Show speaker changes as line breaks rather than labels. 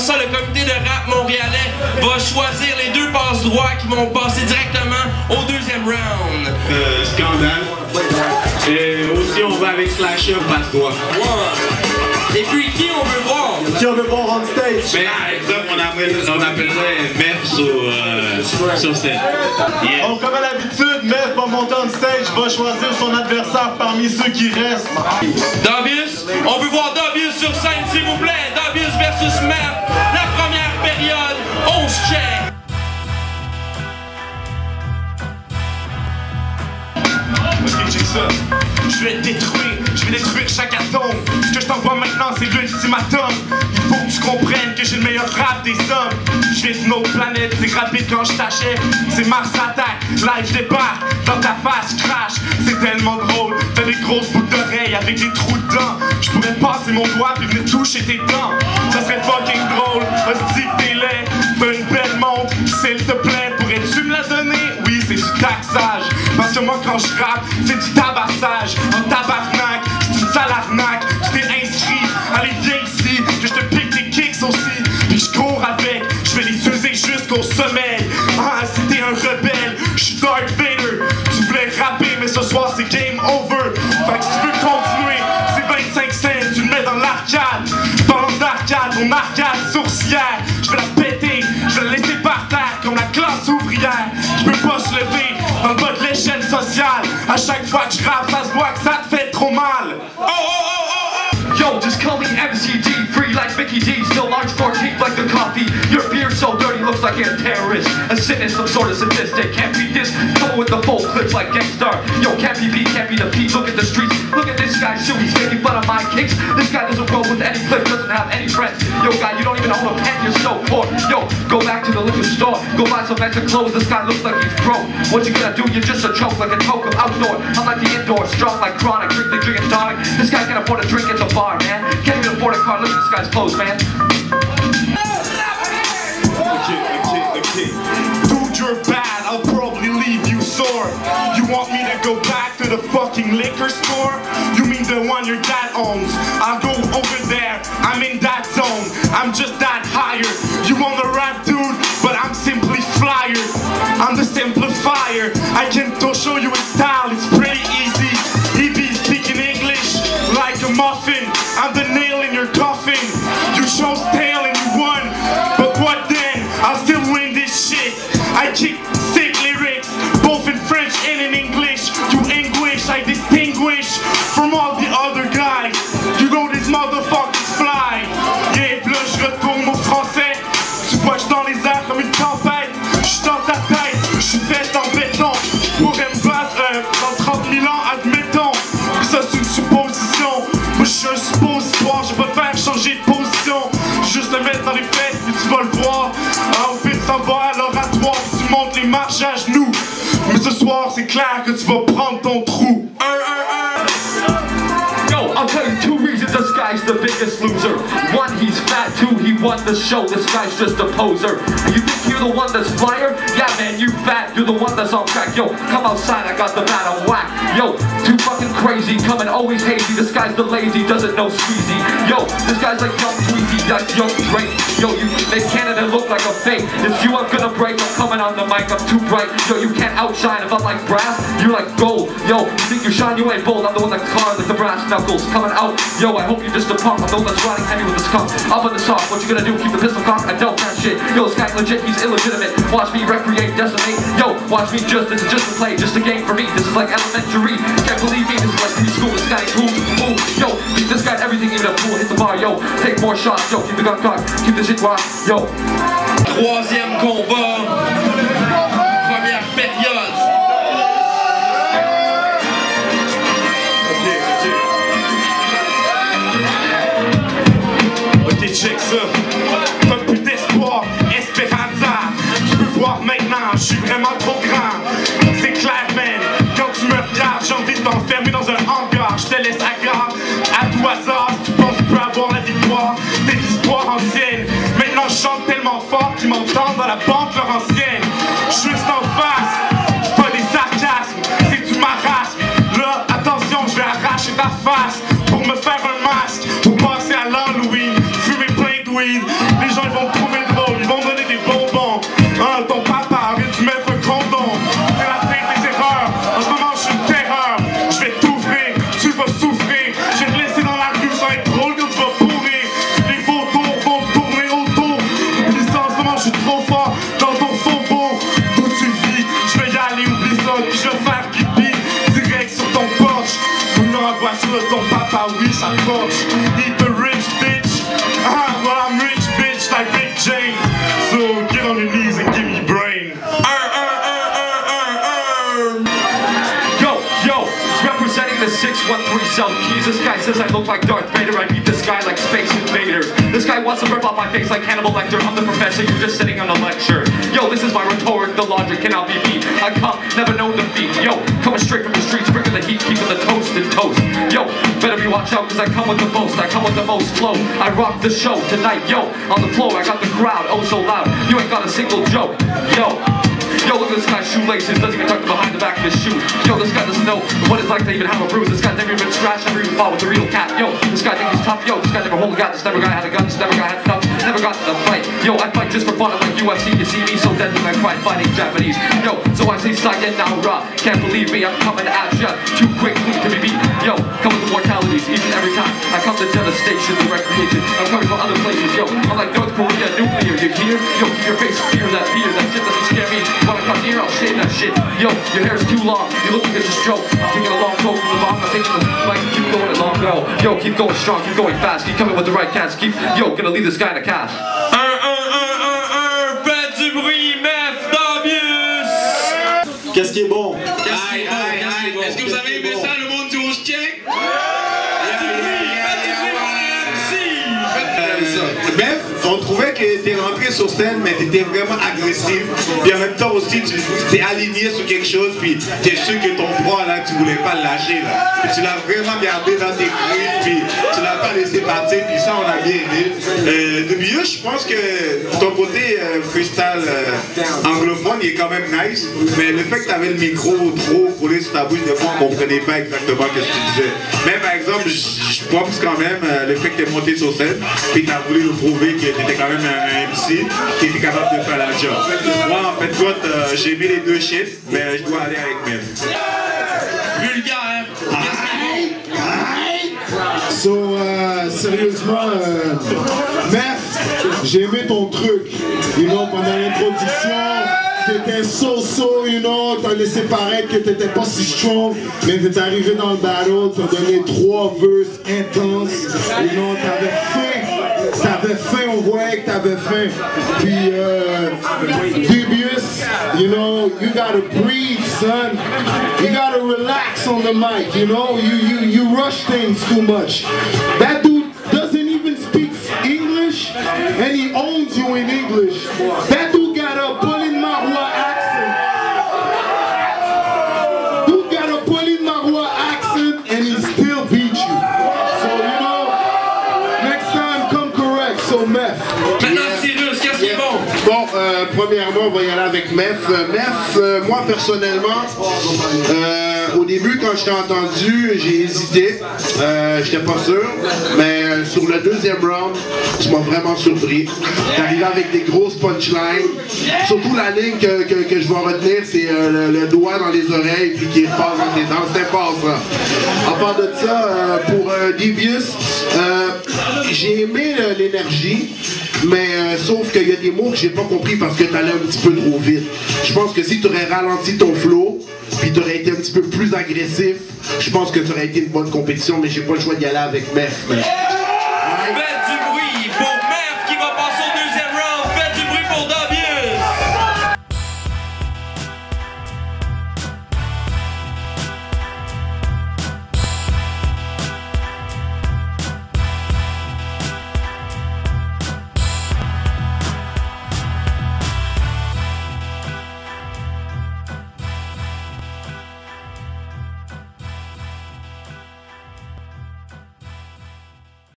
ça, le comité de rap montréalais va choisir les deux passes droits qui vont passer directement au deuxième round.
Scandale. Et aussi, on va avec Slasher, passe droit.
Et puis, qui on veut voir?
Qui on veut voir on stage?
Mais par exemple, on appellerait Mef sur scène. Yeah.
Donc, comme à l'habitude, Mef va monter on stage, va choisir son adversaire parmi ceux qui restent.
Dabius, on veut voir Dabius sur scène, s'il vous plaît. Dabius versus Mef, la première période, 11 checks.
Ok, check ça. Je vais détruire chaque atome. Ce que je t'envoie maintenant, c'est l'ultimatum. Il faut que tu comprennes que j'ai le meilleur rap des hommes. Je viens d'une autre planète, c'est rapide quand je t'achète. C'est Mars attaque, live débarque, dans ta face crash. C'est tellement drôle, t'as des grosses boucles d'oreilles avec des trous dedans. Je pourrais passer mon doigt puis venir toucher tes dents. Ça serait fucking drôle, hostie que t'es laid. T'as une belle montre, s'il te plaît, pourrais-tu me la donner? Oui, c'est du taxage. Parce que moi quand je rappe, c'est du tabassage. Un tabarnak, c'est une sale arnaque. Tu t'es inscrit, allez viens ici, que je te pique tes kicks aussi. Puis je cours avec, je vais les user jusqu'au sommeil. Ah, si t'es un rebelle, je suis Darth Vader. Tu voulais rapper, mais ce soir c'est game over. Fait que si tu veux continuer, c'est 25 cents, tu le mets dans l'arcade. Parlant d'arcade, ton arcade sourcière, je vais la péter, je vais la laisser par terre comme la classe ouvrière. Je peux pas se lever dans le bas de l'échelle sociale. À chaque fois que je rappe, ça se voit que ça te fait trop mal.
Yo, just call me MCD, free like Mickey D, still large 14 like the coffee. Your beard so dirty, looks like you're a terrorist. A sin some sort of sadistic, can't beat this. Go with the full clips like Gangstar. Yo, can't be beat, can't be defeat. Look at the streets, look at this guy shoot, he's making fun of my kicks. This guy doesn't roll with any clip, doesn't have any friends. Yo, guy, you don't even own a pen, you're so poor. Yo, go back to the liquor store, go buy some extra clothes. This guy looks like he's broke. What you gonna do? You're just a choke like a toke of outdoor. I'm like the indoor, strong like chronic, drink the drinking tonic. This guy can afford a drink at the bar, man. Can't even afford a car. Look at this guy's clothes, man.
Okay. Dude, you're bad. I'll probably leave you sore. You want me to go back to the fucking liquor store? You mean the one your dad owns? I'll go over there. I'm in that zone. I'm just that higher. You want a rap, dude? But I'm simply flyer. I'm the simplifier. I can show you a style. It's pretty easy. He be speaking English like a muffin. I'm the nail in your coffin. You chose tail and you won. But what then? I'll still win this shit. I kick sick lyrics, both in French and in English. You English, I distinguish from all the other guys. You know these motherfuckers fly. Yeah, puis là je retourne au français. Tu vois que j'suis dans les airs comme une tempête. J'suis dans ta tête, j'suis fait en béton. Pourrais me battre dans 30 000 ans, admettons. Ça c'est une supposition. Moi je suis un suppositoire, je peux faire changer de position. Juste le mettre dans les fesses, puis tu vas le voir. Au pire t'en vas à l'oratoire, tu montes les marches à genoux. Mais ce soir c'est clair que tu vas prendre ton trou.
Yo, I'll tell you 2 reasons this guy's the biggest loser. One, he's fat. 2, he won the show. This guy's just a poser. You think you're the one that's flyer? Yeah, man, you fat. You're the one that's on track. Yo, come outside, I got the bat on whack. Yo, too fucking crazy, coming always hazy. This guy's the lazy, doesn't know squeezy. Yo, this guy's like young Tweezy, like young Drake. Yo, you make Canada look like a fake. If you are gonna break, I'm coming on the mic, I'm too bright. Yo, you can't outshine. If I'm like brass, you're like gold. Yo, you think you shine, you ain't bold. I'm the one that's hard like the brass knuckles coming out. Yo, I hope you're just a punk. I'm the one that's riding heavy with this cup. Up in the soft, what you gonna do? Keep the pistol cocked? I don't that shit. Yo, this guy legit, he's illegitimate. Watch me recreate, decimate. Yo, watch me this is just a play, just a game for me. This is like elementary. Can't believe me, this is like preschool. This guy ain't cool. Ooh, yo, this guy everything, even a fool. Hit the bar, yo, take more shots. Yo, keep the gun cocked, keep this shit rock. Yo.
Troisième combat. Première période.
Ok, check ça. T'as plus d'espoir, Esperanza. Tu peux voir maintenant, je suis vraiment trop grand. C'est clair, man. Quand tu me regardes, j'ai envie de t'enfermer dans un hangar. Je te laisse à tout hasard. Si tu penses que tu peux avoir la victoire, t'es l'histoire ancienne. Maintenant, je chante tellement fort qu'ils m'entendent dans la banque laurentienne. Juste en face, c'est pas des sarcasmes, c'est du marasme. Là, attention, je vais arracher ta face pour me faire un masque, pour passer à l'Halloween, fumer plein de weed. weed. Les gens ils vont me trouver drôle, ils vont me donner des bonbons. Hein, ton papa aurait dû mettre un condom. C'est la fin des erreurs. En ce moment je suis une terreur. Je vais t'ouvrir, tu vas souffrir. Je vais te laisser dans la rue, ça va être drôle quand tu vas bourrer. Les vautours vont me tourner autour. Puis ça en ce moment je suis trop fort dans ton faubourg. D'où tu vis, je vais y aller, oublie ça. Puis je vais faire pipi direct sur ton porche. Ou dans la voiture de ton papa, oui ça porche. Eat the rich bitch. Ah, well I'm rich bitch like Rick James. So get on your knees and give me brain.
Yo, representing the 613 South Keys. This guy says I look like Darth Vader. I beat this guy like Space Invaders. This guy wants to rip off my face like Hannibal Lecter. I'm the professor, you're just sitting on a lecture. Yo, this is my rhetoric, the logic cannot be beat. I come, never known defeat. Yo, coming straight from the streets, bringing the heat, keeping the toast in toast. Yo, better be watch out, cause I come with the most. I come with the most flow. I rock the show tonight, yo. On the floor, I got the crowd, oh so loud. You ain't got a single joke, yo. Yo, look at this guy's shoelaces, doesn't even tuck them behind the back of his shoes. Yo, this guy doesn't know what it's like to even have a bruise. This guy's never even scratched, never even fought with a real cat. Yo, this guy thinks he's tough. Yo, this guy never hold a gun. This never guy had a gun. This never guy had enough. Never got in a fight. Yo, I fight just for fun. I'm like UFC. You see me so dead when I cry fighting Japanese. Yo, so I say sayonara. Can't believe me, I'm coming at ya too quickly to be beat. Yo, come with the mortalities each and every time. I come to devastation, the recreation. I'm coming from other places. Yo, I'm like North Korea, nuclear. You hear? Yo, keep your face fear that fear. That shit doesn't scare me. When I come near, I'll shave that shit. Yo, your hair's too long. You look like it's a stroke. I'm taking a long coat from the bottom. I'm taking the mic. Keep going a long go. Yo, keep going strong. Keep going fast. Keep coming with the right cast. Keep, yo, gonna leave this guy in a cast.
Faites du bruit, Mef, Dambius.
Qu'est-ce qui est bon?
Aïe, aïe, aïe. Est-ce que vous avez aimé ça, le monde du rouge check?
Bref, on trouvait que t'es rentré sur scène, mais t'étais vraiment agressif. Puis en même temps aussi, tu t'es aligné sur quelque chose, puis t'es sûr que ton bras là, tu voulais pas le lâcher là. Puis tu l'as vraiment gardé dans tes griffes, puis tu l'as pas laissé partir, puis ça on a bien aimé. De mieux, je pense que ton côté freestyle anglophone, il est quand même nice, mais le fait que t'avais le micro trop collé sur ta bouche, des fois on comprenait pas exactement ce que tu disais. Mais par exemple, je pense quand même le fait que t'es monté sur scène, puis t'as voulu nous prouver que t'étais quand même un MC qui était capable de faire la job. Moi, en fait, j'ai aimé les deux shit, mais je dois aller avec Mef.
Vulgaire.
So, sérieusement, Mef, j'ai aimé ton truc. You know, pendant l'introduction, t'étais so, you know, t'as laissé paraître que t'étais pas si strong, mais t'es arrivé dans le battle, t'as donné 3 verses intenses, you know, t'avais faim, on voyait que t'avais faim. Puis, Dambius, you know, you gotta breathe, son. You gotta relax on the mic, you know, you rush things too much. That dude doesn't even speak English, and he owns you in English. That dude got a Pauline Marois accent. Dude got a Pauline Marois accent, and he still beat you. So, you know, next time come correct, so Mef.
Maintenant, Cyrus, qu'est-ce qui est bon?
Bon, premièrement, on va y aller avec Mef. Mef, moi personnellement, au début, quand je t'ai entendu, j'ai hésité. J'étais pas sûr. Mais sur le deuxième round, tu m'as vraiment surpris. T'es arrivé avec des grosses punchlines. Surtout la ligne que je vais retenir, c'est le doigt dans les oreilles puis qui repasse dans tes dents. C'était fort, ça. À part de ça, pour Dambius, j'ai aimé l'énergie. Mais sauf qu'il y a des mots que j'ai pas compris parce que t'allais un petit peu trop vite. Je pense que si tu aurais ralenti ton flow, puis tu aurais été un petit peu plus agressif, je pense que ça aurait été une bonne compétition, mais j'ai pas le choix d'y aller avec Mef.